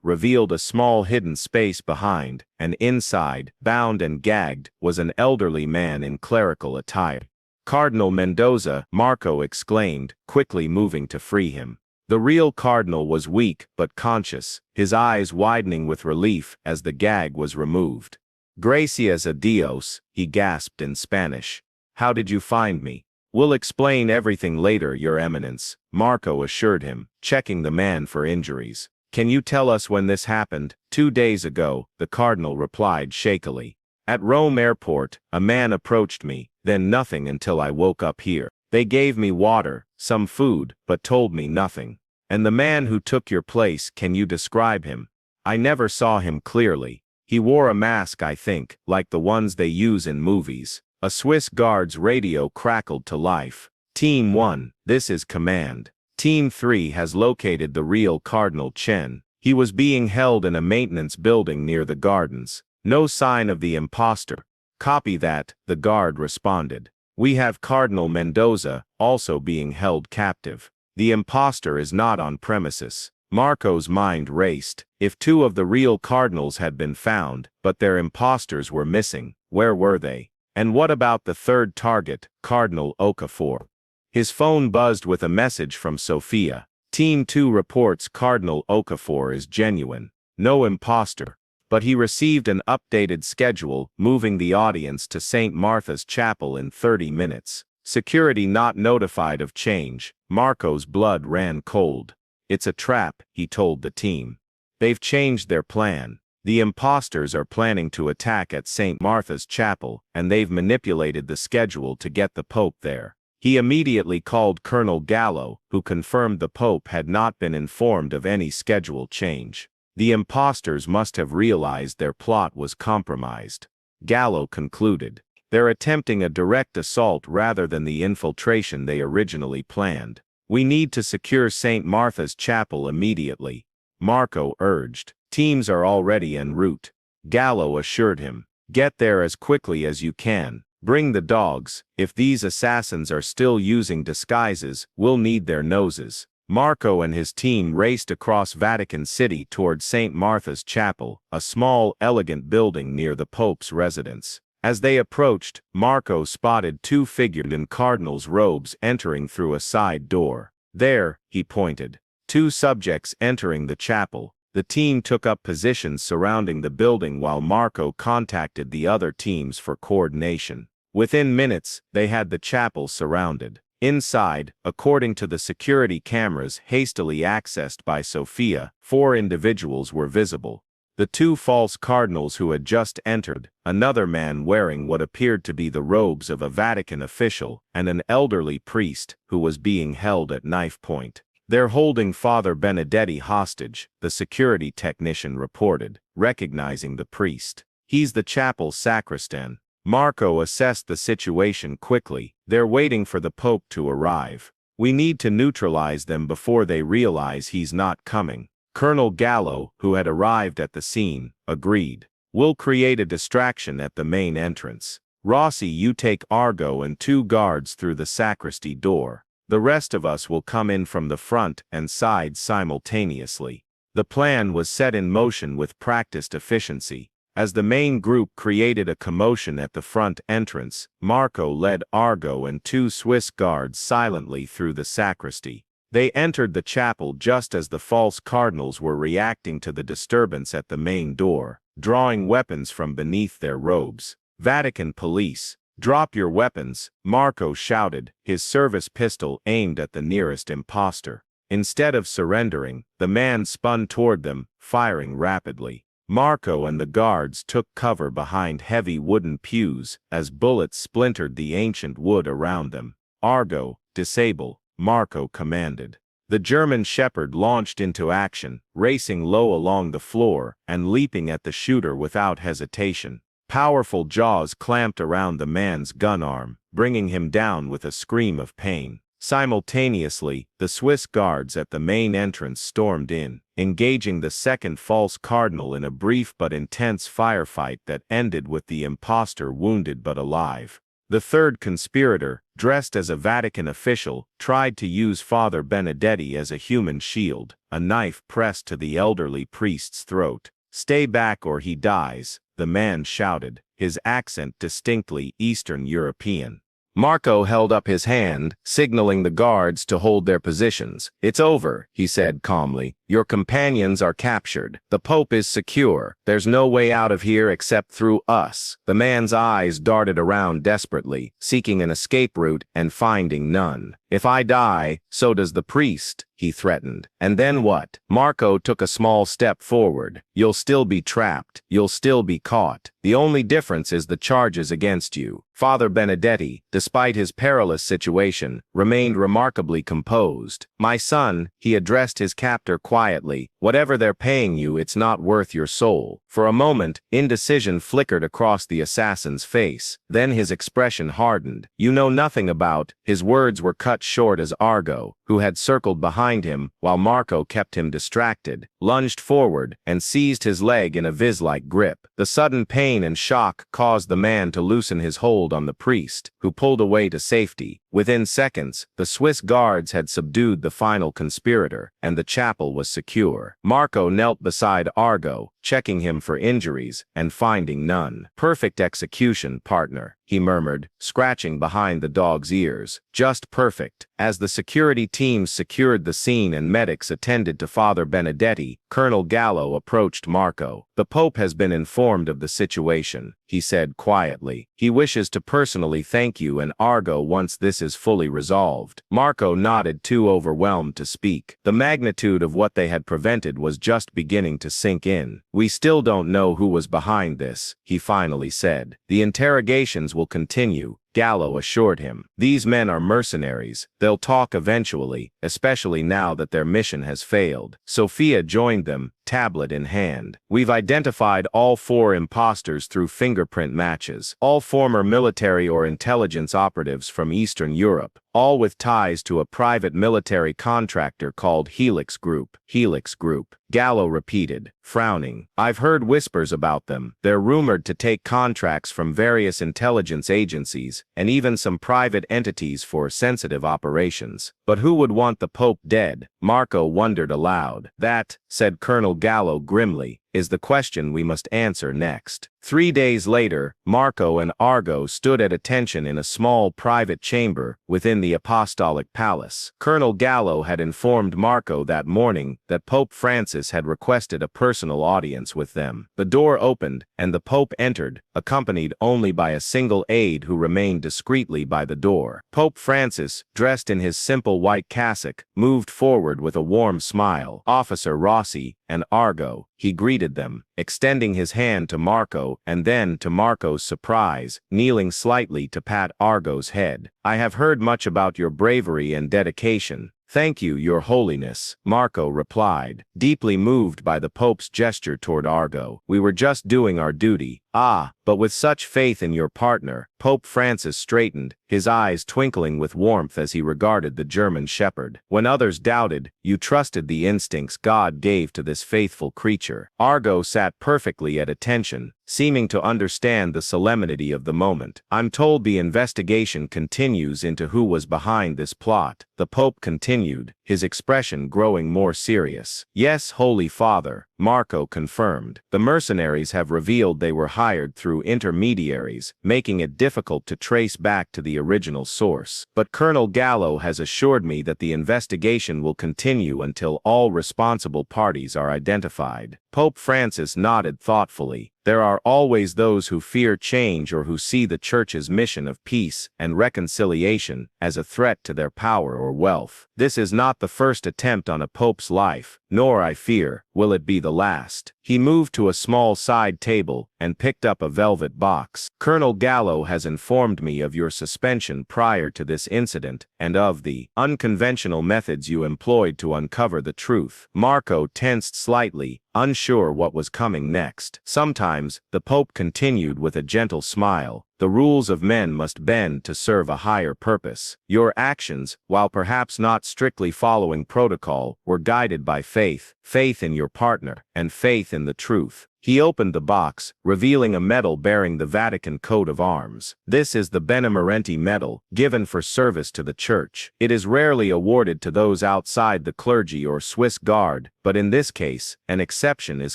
revealed a small hidden space behind, and inside, bound and gagged, was an elderly man in clerical attire. "Cardinal Mendoza," Marco exclaimed, quickly moving to free him. The real cardinal was weak but conscious, his eyes widening with relief as the gag was removed. "Gracias a Dios," he gasped in Spanish. "How did you find me?" "We'll explain everything later, Your Eminence," Marco assured him, checking the man for injuries. "Can you tell us when this happened?" 2 days ago, the cardinal replied shakily. "At Rome airport, a man approached me, then nothing until I woke up here. They gave me water, some food, but told me nothing. And the man who took your place, can you describe him?" "I never saw him clearly. He wore a mask, I think, like the ones they use in movies." A Swiss guard's radio crackled to life. "Team 1, this is command. Team 3 has located the real Cardinal Chen. He was being held in a maintenance building near the gardens. No sign of the imposter." "Copy that," the guard responded. "We have Cardinal Mendoza also being held captive. The imposter is not on premises." Marco's mind raced. If 2 of the real cardinals had been found, but their imposters were missing, where were they? And what about the third target, Cardinal Okafor? His phone buzzed with a message from Sofia. "Team 2 reports Cardinal Okafor is genuine. No imposter." But he received an updated schedule, moving the audience to St. Martha's Chapel in 30 minutes. Security not notified of change. Marco's blood ran cold. "It's a trap," he told the team. "They've changed their plan. The imposters are planning to attack at St. Martha's Chapel, and they've manipulated the schedule to get the Pope there." He immediately called Colonel Gallo, who confirmed the Pope had not been informed of any schedule change. The imposters must have realized their plot was compromised. Gallo concluded. "They're attempting a direct assault rather than the infiltration they originally planned. We need to secure St. Martha's Chapel immediately," Marco urged. "Teams are already en route." Gallo assured him. "Get there as quickly as you can. Bring the dogs. If these assassins are still using disguises, we'll need their noses." Marco and his team raced across Vatican City toward St. Martha's Chapel, a small, elegant building near the Pope's residence. As they approached, Marco spotted 2 figures in cardinals' robes entering through a side door. "There," he pointed. 2 subjects entering the chapel. The team took up positions surrounding the building while Marco contacted the other teams for coordination. Within minutes, they had the chapel surrounded. Inside, according to the security cameras hastily accessed by Sofia, 4 individuals were visible. The 2 false cardinals who had just entered, another man wearing what appeared to be the robes of a Vatican official, and an elderly priest who was being held at knife point. "They're holding Father Benedetti hostage," the security technician reported, recognizing the priest. "He's the chapel sacristan." Marco assessed the situation quickly. "They're waiting for the Pope to arrive. We need to neutralize them before they realize he's not coming." Colonel Gallo, who had arrived at the scene, agreed. "We'll create a distraction at the main entrance. Rossi, you take Argo and 2 guards through the sacristy door. The rest of us will come in from the front and side simultaneously." The plan was set in motion with practiced efficiency. As the main group created a commotion at the front entrance, Marco led Argo and 2 Swiss guards silently through the sacristy. They entered the chapel just as the false cardinals were reacting to the disturbance at the main door, drawing weapons from beneath their robes. "Vatican police," "Drop your weapons," Marco shouted, his service pistol aimed at the nearest imposter. Instead of surrendering, the man spun toward them, firing rapidly. Marco and the guards took cover behind heavy wooden pews as bullets splintered the ancient wood around them. "Argo, disable," Marco commanded. The German shepherd launched into action, racing low along the floor and leaping at the shooter without hesitation. Powerful jaws clamped around the man's gun arm, bringing him down with a scream of pain. Simultaneously, the Swiss guards at the main entrance stormed in, engaging the second false cardinal in a brief but intense firefight that ended with the impostor wounded but alive. The third conspirator, dressed as a Vatican official, tried to use Father Benedetti as a human shield, a knife pressed to the elderly priest's throat. "Stay back or he dies," the man shouted, his accent distinctly Eastern European. Marco held up his hand, signaling the guards to hold their positions. "It's over," he said calmly. "Your companions are captured. The Pope is secure. There's no way out of here except through us." The man's eyes darted around desperately, seeking an escape route and finding none. "If I die, so does the priest," he threatened. "And then what?" Marco took a small step forward. "You'll still be trapped. You'll still be caught. The only difference is the charges against you." Father Benedetti, despite his perilous situation, remained remarkably composed. "My son," he addressed his captor quietly, "whatever they're paying you, it's not worth your soul." For a moment, indecision flickered across the assassin's face. Then his expression hardened. "You know nothing about—" His words were cut short as Argo, who had circled behind him while Marco kept him distracted, lunged forward and seized his leg in a viz-like grip. The sudden pain and shock caused the man to loosen his hold on the priest, who pulled away to safety. Within seconds, the Swiss guards had subdued the final conspirator, and the chapel was secure. Marco knelt beside Argo, checking him for injuries, and finding none. "Perfect execution, partner," he murmured, scratching behind the dog's ears. "Just perfect." As the security teams secured the scene and medics attended to Father Benedetti, Colonel Gallo approached Marco. "The Pope has been informed of the situation," he said quietly. "He wishes to personally thank you and Argo once this is fully resolved." Marco nodded, too overwhelmed to speak. The magnitude of what they had prevented was just beginning to sink in. "We still don't know who was behind this," he finally said. "The interrogations will continue," Gallo assured him. "These men are mercenaries. They'll talk eventually, especially now that their mission has failed." Sophia joined them, tablet in hand. "We've identified all 4 imposters through fingerprint matches, all former military or intelligence operatives from Eastern Europe, all with ties to a private military contractor called Helix Group." "Helix Group," Gallo repeated, frowning. "I've heard whispers about them. They're rumored to take contracts from various intelligence agencies, and even some private entities for sensitive operations. But who would want the Pope dead?" Marco wondered aloud. "That," said Colonel Gallo grimly, "is the question we must answer next." 3 days later, Marco and Argo stood at attention in a small private chamber within the Apostolic Palace. Colonel Gallo had informed Marco that morning that Pope Francis had requested a personal audience with them. The door opened, and the Pope entered, accompanied only by a single aide who remained discreetly by the door. Pope Francis, dressed in his simple white cassock, moved forward with a warm smile. "Officer Rossi and Argo," he greeted them, extending his hand to Marco and then, to Marco's surprise, kneeling slightly to pat Argo's head. "I have heard much about your bravery and dedication." "Thank you, Your Holiness," Marco replied, deeply moved by the Pope's gesture toward Argo. "We were just doing our duty." "Ah, but with such faith in your partner," Pope Francis straightened, his eyes twinkling with warmth as he regarded the German shepherd. "When others doubted, you trusted the instincts God gave to this faithful creature." Argo sat perfectly at attention, seeming to understand the solemnity of the moment. "I'm told the investigation continues into who was behind this plot," the Pope continued, his expression growing more serious. "Yes, Holy Father," Marco confirmed. "The mercenaries have revealed they were hired through intermediaries, making it difficult to trace back to the original source. But Colonel Gallo has assured me that the investigation will continue until all responsible parties are identified." Pope Francis nodded thoughtfully. There are always those who fear change or who see the Church's mission of peace and reconciliation as a threat to their power or wealth. This is not the first attempt on a pope's life, nor, I fear, will it be the last. He moved to a small side table and picked up a velvet box. Colonel Gallo has informed me of your suspension prior to this incident and of the unconventional methods you employed to uncover the truth. Marco tensed slightly, unsure what was coming next. Sometimes, the Pope continued with a gentle smile, the rules of men must bend to serve a higher purpose. Your actions, while perhaps not strictly following protocol, were guided by faith, faith in your partner, and faith in the truth. He opened the box, revealing a medal bearing the Vatican coat of arms. This is the Benemerenti medal, given for service to the Church. It is rarely awarded to those outside the clergy or Swiss Guard, but in this case, an exception is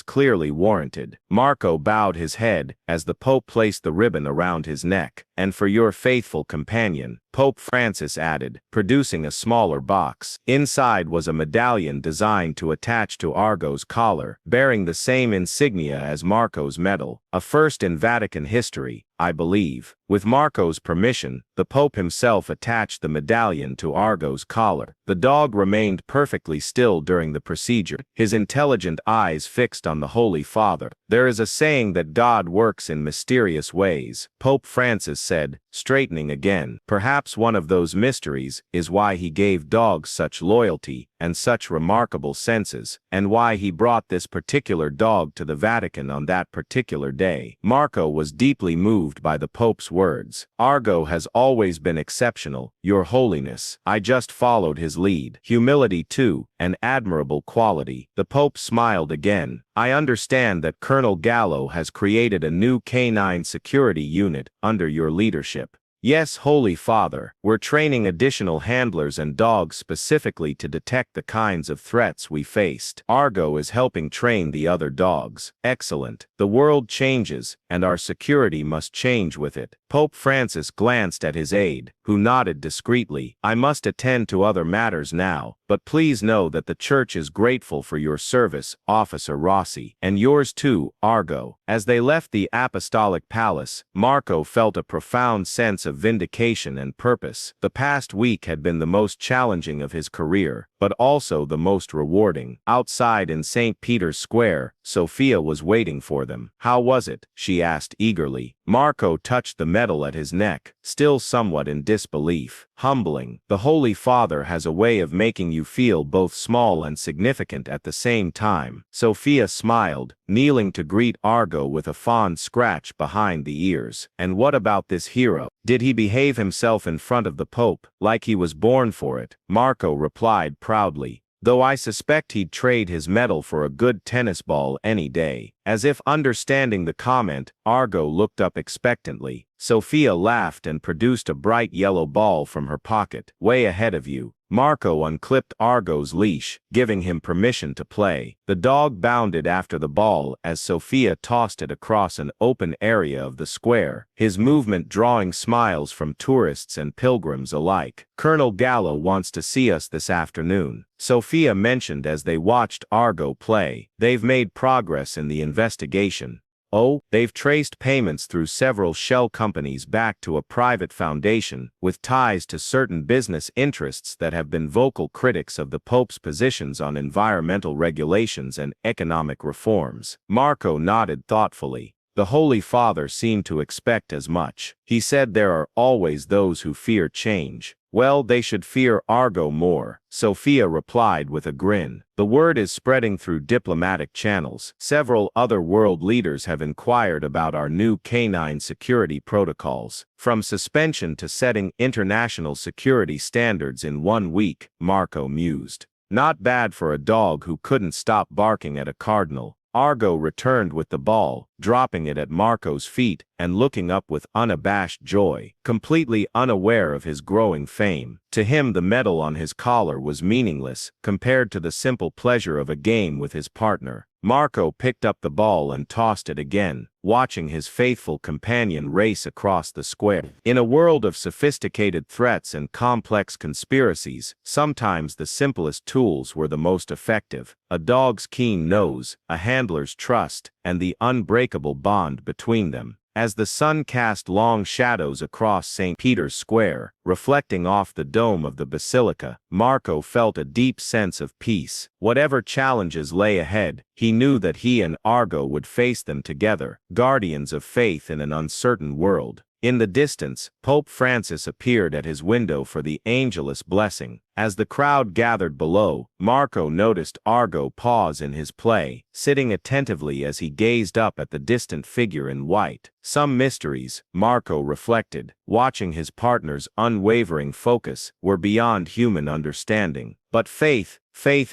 clearly warranted. Marco bowed his head as the Pope placed the ribbon around his neck. And for your faithful companion, Pope Francis added, producing a smaller box. Inside was a medallion designed to attach to Argo's collar, bearing the same insignia as Marco's medal, a first in Vatican history, I believe. With Marco's permission, the Pope himself attached the medallion to Argo's collar. The dog remained perfectly still during the procedure, his intelligent eyes fixed on the Holy Father. There is a saying that God works in mysterious ways, Pope Francis said, straightening again. Perhaps one of those mysteries is why he gave dogs such loyalty and such remarkable senses, and why he brought this particular dog to the Vatican on that particular day. Marco was deeply moved by the Pope's words. Argo has always been exceptional, Your Holiness. I just followed his lead. Humility too, an admirable quality. The Pope smiled again. I understand that Colonel Gallo has created a new canine security unit under your leadership. Yes, Holy Father, we're training additional handlers and dogs specifically to detect the kinds of threats we faced. Argo is helping train the other dogs. Excellent. The world changes, and our security must change with it. Pope Francis glanced at his aide, who nodded discreetly. I must attend to other matters now, but please know that the Church is grateful for your service, Officer Rossi, and yours too, Argo. As they left the Apostolic Palace, Marco felt a profound sense of vindication and purpose. The past week had been the most challenging of his career, but also the most rewarding. Outside in St. Peter's Square, Sophia was waiting for them. How was it? She asked eagerly. Marco touched the medal at his neck, still somewhat in disbelief. Humbling. The Holy Father has a way of making you feel both small and significant at the same time. Sophia smiled, kneeling to greet Argo with a fond scratch behind the ears. And what about this hero? Did he behave himself in front of the Pope, like he was born for it? Marco replied proudly, though I suspect he'd trade his medal for a good tennis ball any day. As if understanding the comment, Argo looked up expectantly. Sophia laughed and produced a bright yellow ball from her pocket. Way ahead of you. Marco unclipped Argo's leash, giving him permission to play. The dog bounded after the ball as Sophia tossed it across an open area of the square, his movement drawing smiles from tourists and pilgrims alike. Colonel Gallo wants to see us this afternoon, Sophia mentioned as they watched Argo play. They've made progress in the investigation. Oh, they've traced payments through several shell companies back to a private foundation with ties to certain business interests that have been vocal critics of the Pope's positions on environmental regulations and economic reforms. Marco nodded thoughtfully. The Holy Father seemed to expect as much. He said there are always those who fear change. Well, they should fear Argo more, Sophia replied with a grin. The word is spreading through diplomatic channels. Several other world leaders have inquired about our new canine security protocols. From suspension to setting international security standards in 1 week, Marco mused. Not bad for a dog who couldn't stop barking at a cardinal. Argo returned with the ball, dropping it at Marco's feet and looking up with unabashed joy, completely unaware of his growing fame. To him, the medal on his collar was meaningless compared to the simple pleasure of a game with his partner. Marco picked up the ball and tossed it again, watching his faithful companion race across the square. In a world of sophisticated threats and complex conspiracies, sometimes the simplest tools were the most effective: a dog's keen nose, a handler's trust, and the unbreakable bond between them. As the sun cast long shadows across St. Peter's Square, reflecting off the dome of the basilica, Marco felt a deep sense of peace. Whatever challenges lay ahead, he knew that he and Argo would face them together, guardians of faith in an uncertain world. In the distance, Pope Francis appeared at his window for the Angelus blessing. As the crowd gathered below, Marco noticed Argo pause in his play, sitting attentively as he gazed up at the distant figure in white. Some mysteries, Marco reflected, watching his partner's unwavering focus, were beyond human understanding. But faith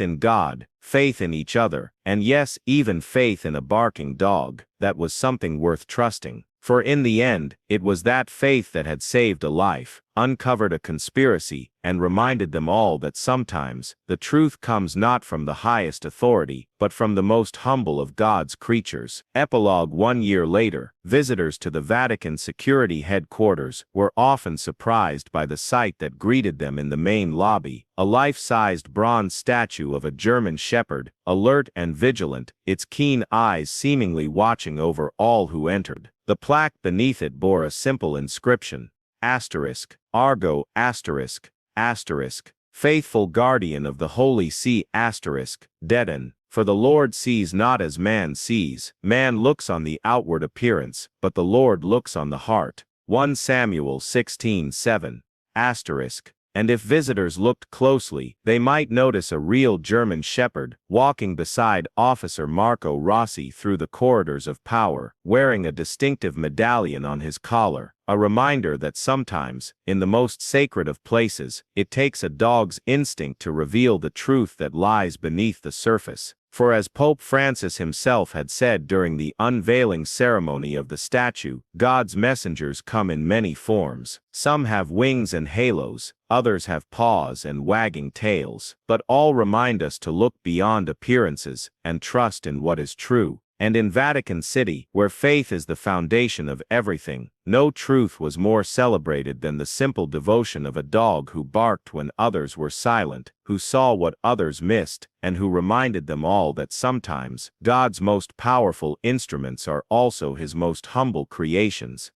in God, faith in each other, and yes, even faith in a barking dog, that was something worth trusting. For in the end, it was that faith that had saved a life, uncovered a conspiracy, and reminded them all that sometimes the truth comes not from the highest authority, but from the most humble of God's creatures. Epilogue: 1 year later, visitors to the Vatican security headquarters were often surprised by the sight that greeted them in the main lobby: a life-sized bronze statue of a German shepherd, alert and vigilant, its keen eyes seemingly watching over all who entered. The plaque beneath it bore a simple inscription: Argo, faithful guardian of the Holy See, Deaden, for the Lord sees not as man sees. Man looks on the outward appearance, but the Lord looks on the heart. 1 Samuel 16:7. And if visitors looked closely, they might notice a real German shepherd walking beside Officer Marco Rossi through the corridors of power, wearing a distinctive medallion on his collar, a reminder that sometimes, in the most sacred of places, it takes a dog's instinct to reveal the truth that lies beneath the surface. For as Pope Francis himself had said during the unveiling ceremony of the statue, God's messengers come in many forms. Some have wings and halos, others have paws and wagging tails, but all remind us to look beyond appearances and trust in what is true. And in Vatican City, where faith is the foundation of everything, no truth was more celebrated than the simple devotion of a dog who barked when others were silent, who saw what others missed, and who reminded them all that sometimes God's most powerful instruments are also his most humble creations.